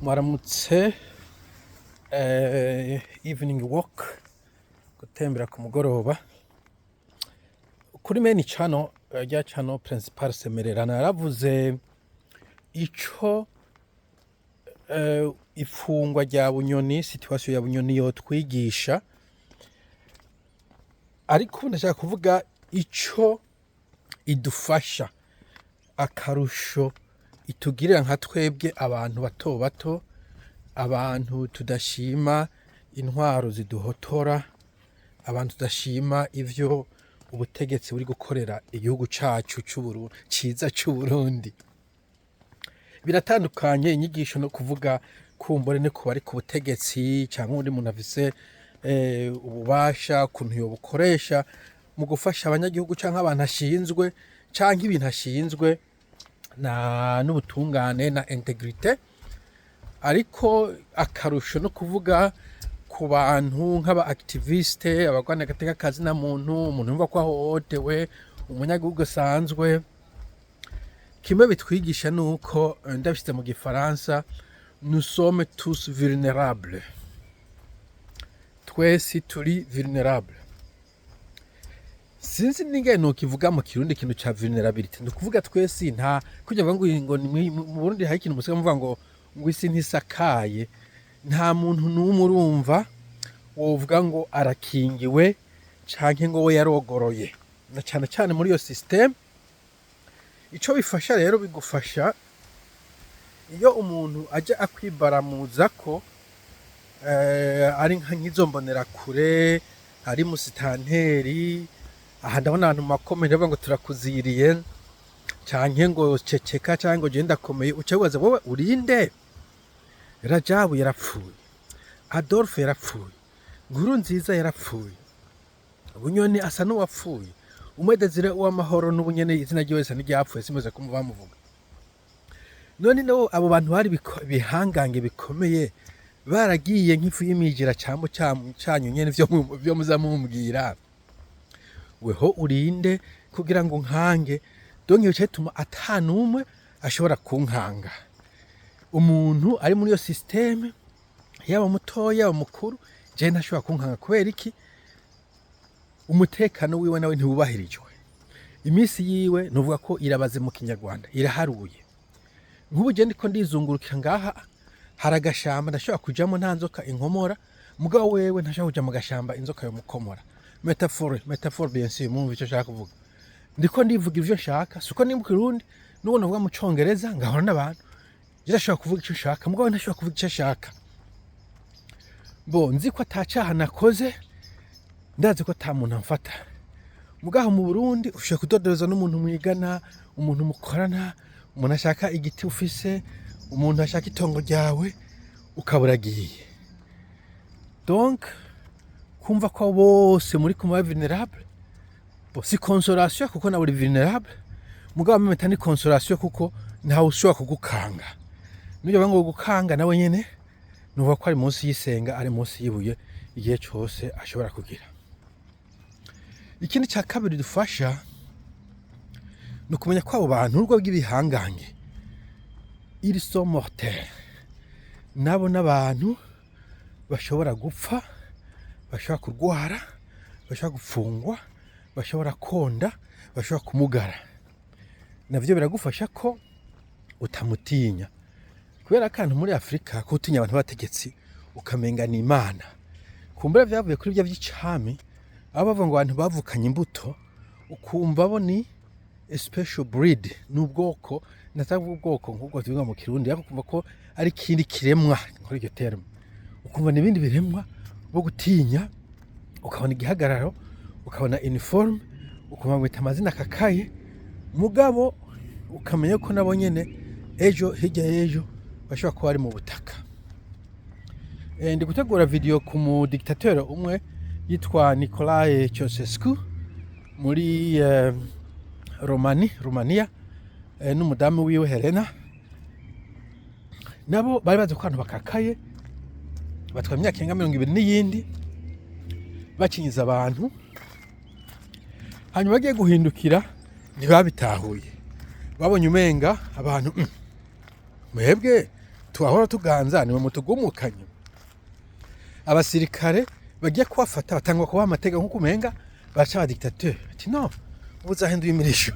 Mwaramutse evening walk, gutembera ku mugoroba kuri main channel rya channel principal Semererana yaravuze ico ifungwa rya bunyoni, situation ya bunyoni yo twigisha, ariko ndashaka kuvuga ico idufasha, akarusho itugirira nka twebwe abantu bato bato, abantu tudashima intwaro ziduhotora, abantu tudashima ivyo ubutegetsi buri gukorera igihugu cacu ciza c'Uburundi. Biratandukanye inyigisho no kuvuga kumbore ne kuba ari ku butegetsi cyangwa undi muntu afise ububasha kuntu yo bukoresha mu gufasha abanyagihugu canke abantu ashinzwe canke ibintu ashinzwe n'ubutungane na integrite, ariko akarusho no kuvuga ku bantu nk'aba activiste, abagwana gateka kazi na umuntu yumva ko ahohotewe, umunyagihugu asanzwe. Kimwe bitwigisha nuko ndabishyize mu gifaransa, nous sommes tous vulnérables, twese turi vulnérable. Sinzi ningaye nokivuga mu kirundi ikintu ca vulnerability, ndukuvuga twese nta kujya ngo mu Burundi hari ikintu musiga muvuga ngo isi ntisakaye, nta muntu n'umwe urumva wovuga ngo arakingiwe canke ngo we yarogoroye, na cyane cyane muri iyo system. Ico bifasha rero, bigufasha iyo umuntu aje akwibaramuza ko ari nk'izo mbonera kure, ari musitanteri, aha ndabona abantu makomeye bavuga ngo turakuziriye canke ngo ceceka canke ngo je ndakomeye, ucabibaza wowe urinde? Rajabu yarapfuye, Adolphe yarapfuye, Nkurunziza yarapfuye, Bunyoni asa n'uwapfuye, Umwedezire w'amahoro n'ubunyene izina ryiwe risa n'iryapfuye, simeze ko bamuvuga. None nabo abo bantu bari bihangange bikomeye, baragiye nk'ifu y'imigira cambo canyu nyene vyo muzamumbwira, weho urinde kugira ngo nkange. Donc iyo cyatuma atanumwe ashobora kunkanga. Umuntu ari muri iyo systeme, yaba mutoya yaba mukuru, je ntashobora kunkanga. Kubera iki? Umutekano wiwe nawe ntiwubahirijwe, imisi yiwe nuvuga ko irabaze mu Kinyarwanda, iraharuye. Nk'ubu je ndiko ndizungurukira ngaha, haragashamba ndashobora kujamo nta nzoka inkomora, mugabo wewe ntashobora kuja mu gashamba inzoka yo mukomora. Métaphore bien sûr, mwumva icyo nshaka kuvuga. Ndiko ndivuga ivyo nshaka, suko ni mu Kirundi, nuko navuga mu Congereza ngahora n'abantu. Jirashobora kuvuga icyo nshaka, mugabo ntashobora kuvuga icyo nshaka. Bo nzi ko atacaha nakoze, ndazi ko ata muntu amfata. Mugaho mu Burundi ushaka kudodoza n'umuntu mwigana, umuntu mukorana, umuntu ashaka igiti ufise, umuntu ashaka itongo ryawe, ukaburagiye. Donc kumva ko bose muri kumwe vulnerable, bo si consolation kuko nawe uri vulnerable, mugabo meta ni consolation kuko ntawe ushobora kugukanga. Niyo bango gukanga nawe nyene nuva ko ari munsi yisenga, ari munsi yibuye igihe cyose ashobora kugira. Ikindi cya kabiri dufasha no kumenya ko abo bantu urwo bw'ibihangange ils sont mortels, nabo n'abantu bashobora gupfa, bashobora kurwara, bashobora gufungwa, bashobora konda, bashobora kumugara. Navyo biragufasha ko utamutinya, kubera akantu muri Afrika ko utinya abantu bategetsi ukamenga ni Imana. Kumbura vyavuye kuri bya vy'icami, abo bavuga ngo abantu bavukanye imbuto, ukumva bo ni special breed, n'ubwoko, natavuga ubwoko nk'ubwo tuvuga mu Kirundi, ariko kumva ko ari kindi kiremwa kuri iryo terme, ukumva n'ibindi biremwa bo gutinya, ukabona igihagararo, ukabona uniforme, ukamwita amazina kakaye, mugabo ukamenya ko nabo nyene ejo hirya y'ejo bashobora kuba ari mu butaka. Ndi gutegura video ku mu dictateur umwe yitwa Nicolae Ceausescu muri Romania, n'umudamu wiwe Helena. Nabo bari bazi ko abantu bakakaye, batwa imyaka inga 20 n'iyindi, bakinyiza abantu, hanyuma bagiye guhindukira ntibabitahuye, babonye umenga abantu mwebwe tuhahora tuganza ni mutugumukanye abasirikare bagiye kubafata batangwa kubaha amateka nk'uko umenga baca dictateur ati no uzahinduye imirisho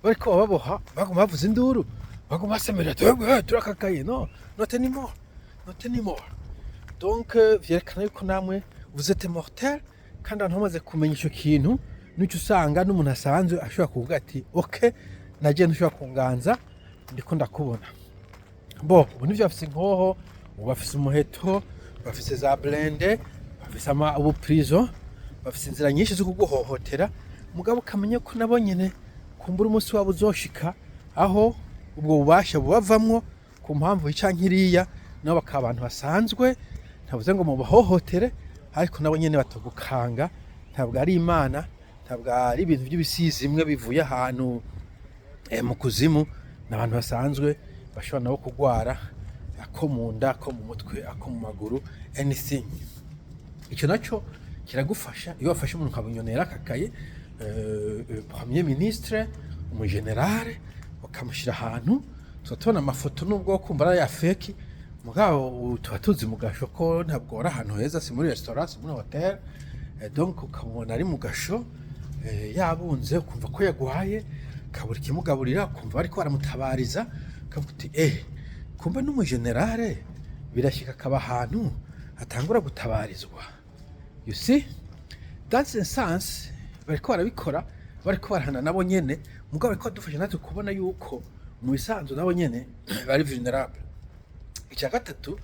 bariko baboha baguma bavuza induru baguma basemerera turakakaye no not anymore donc vyerekana yuko namwe vous êtes mortel kandi abantu bamaze kumenya ico kintu n'icyo usanga n'umuntu asanzwe ashobora kuvuga ati okay naje ntushobora kunganza ndiko ndakubona bo ubu nivyo bafise inkoho ubu bafise umuheto bafise za blende bafise ubu prison bafise inzira nyinshi zo kuguhohotera mugabo ukamenya ko nabo nyene kumbura umunsi wabo uzoshika aho ubwo bubasha bubavamwo ku mpamvu y'icankiriya nabo bakaba abantu basanzwe ntavuze ngo mu bahohotere ariko nabo nyene batogukanga ntabwo ari imana ntabwo ari ibintu by'ibisizi imwe bivuye ahantu mu kuzimu n'abantu basanzwe bashobora nabo kugwara ako mu nda ako mu mutwe ako mu maguru anything icyo naco kiragufasha iyo wafashe umuntu kabunyonera akakaye premier ministre umugenerale bakamushira ahantu tubona amafoto nubwo kumva ari ya fake mugabo tuba tuzi mu gasho ko ntabwo ari ahantu heza si muri restaurant si muri hotel donc ukamubona ari mu gasho yabunze ukumva ko yagwaye kabura ikimugaburira ukumva bariko baramutabariza kavuga uti kumva n'umugenerale birashyika akaba ahantu hatangura gutabarizwa you see that's a sense bariko barabikora bariko barahana nabo nyene mugabo bariko dufasha natwe kubona yuko mu bisanzwe nabo nyene bari vulnerable icya gatatu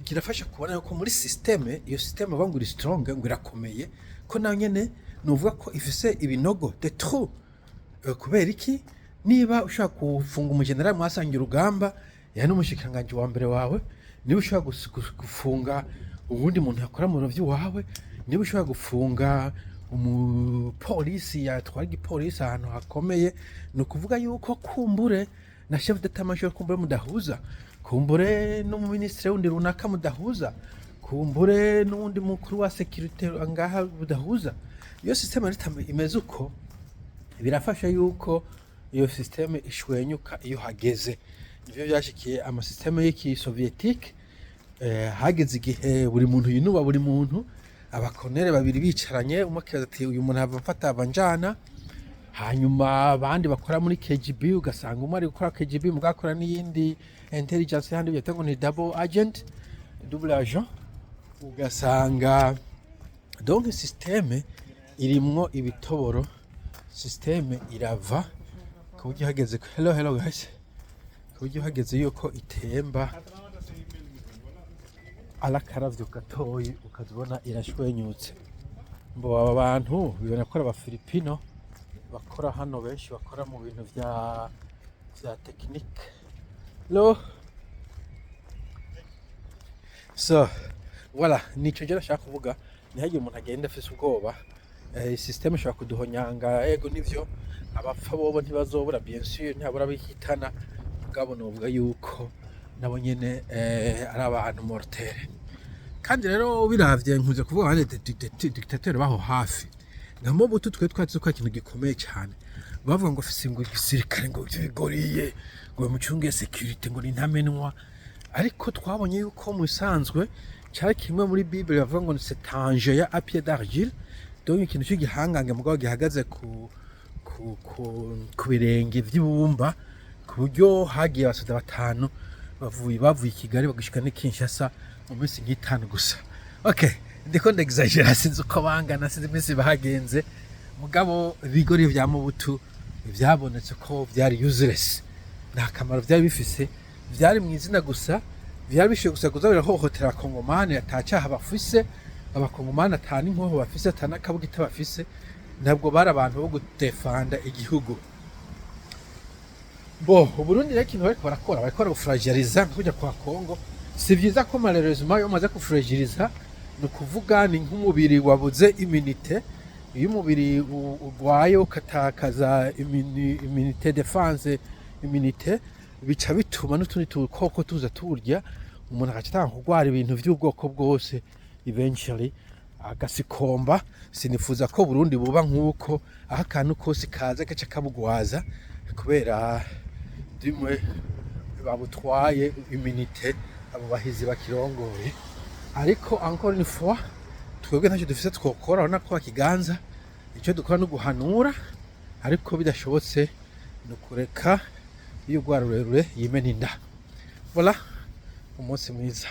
kirafasha kubona yuko muri systeme iyo systeme bangu iri strong ngo irakomeye ko nayo nyene nuvuga ko ifise ibinogo de trop kubera iki niba ushaka kufunga umugenerale mwasangira urugamba ya n'umushikanganje wa mbere wawe niba ushaka gufunga ubundi muntu yakora mu rovyi wawe niba ushaka gufunga umupolisi yatwara igipolisi ahantu hakomeye ni ukuvuga yuko kumbure na chef d'état-major kumbure mudahuza kumbure n'umuministre wundi runaka mudahuza kumbure n'undi mukuru wa security ngaha mudahuza iyo systeme imeze uko birafasha yuko iyo systeme ishwenyuka iyo hageze nivyo byashikiye amasysteme y'iki soviétique hageze igihe buri muntu yinuba buri muntu abakonere babiri bicaranye umwe akaza ati uyu muntu ava mfata abanjana hanyuma abandi bakora muri KGB ugasanga umwe ari gukora KGB mugakora n'iyindi intelligence handi bita ngo ni double agent double agent ugasanga donc systeme irimwo ibitoboro systeme irava kuburyo hageze hello guys kuburyo hageze yuko itemba alakaravyo gatoyi ukazibona irashwenyutse mbo aba bantu bibona ko aba Filipino bakora hano benshi bakora mu bintu vya technique lo so voilà nico je nashaka kuvuga ni hagiye umuntu agenda afise ubwoba system ishobora kuduhonyanga ego nivyo abapfa bobo ntibazobura bien sûr ntabura bihitana mugabo novuga yuko nabo nyene ari abantu mortel kandi rero biravye nkuze kuvuga bane dictateur baho hafi ngamo butu twe twatse ko ikintu gikomeye cyane bavuga ngo afise ngo igisirikare ngo bigoriye ngo mucunge security ngo nintamenwa ariko twabonye yuko mu bisanzwe cyari kimwe muri Bible bavuga ngo c'est ange ya pied d'argile donc ikintu cy'igihangange mugabo gihagaze ku birenge vy'ibumba ku buryo hagiye abasoda batanu bavuye i Kigali bagishika ni Kinshasa mu minsi nk'itanu gusa okay ndiko ndexagera sinzi uko bangana sinzi iminsi bahagenze mugabo bigori vya mubutu byabonetse ko byari useless nta kamaro byari bifise byari mu izina gusa byari bishoye gusa kuzabira hohotera Kongomani atacaha bafise abakongomani atani nkoho bafise atanakabugita bafise ntabwo bari abantu bo gutefanda igihugu bo Burundi rero kintu bariko barakora gufragiliza kujya kwa Kongo si vyiza ko malheureusement yo maze kufragiliza no kuvuga ni nk'umubiri wabuze immunité iyo umubiri urwaye ukatakaza immunité défense immunité bica bituma n'utundi tukoko tuza turya umuntu akacitanga kugwara ibintu vy'ubwoko bwose eventually agasikomba sinifuza ko Burundi buba nk'uko akantu kose kaza gaca kabugwaza kubera dimwe babutwaye iminite abo bahizi bakirongoye, ariko encore une fois twebwe ntacyo dufise twokora, urabona ko bakiganza. Icyo dukora no guhanura, ariko bidashobotse no kureka iyo urwara rurerure yimena inda. Voilà, umunsi mwiza.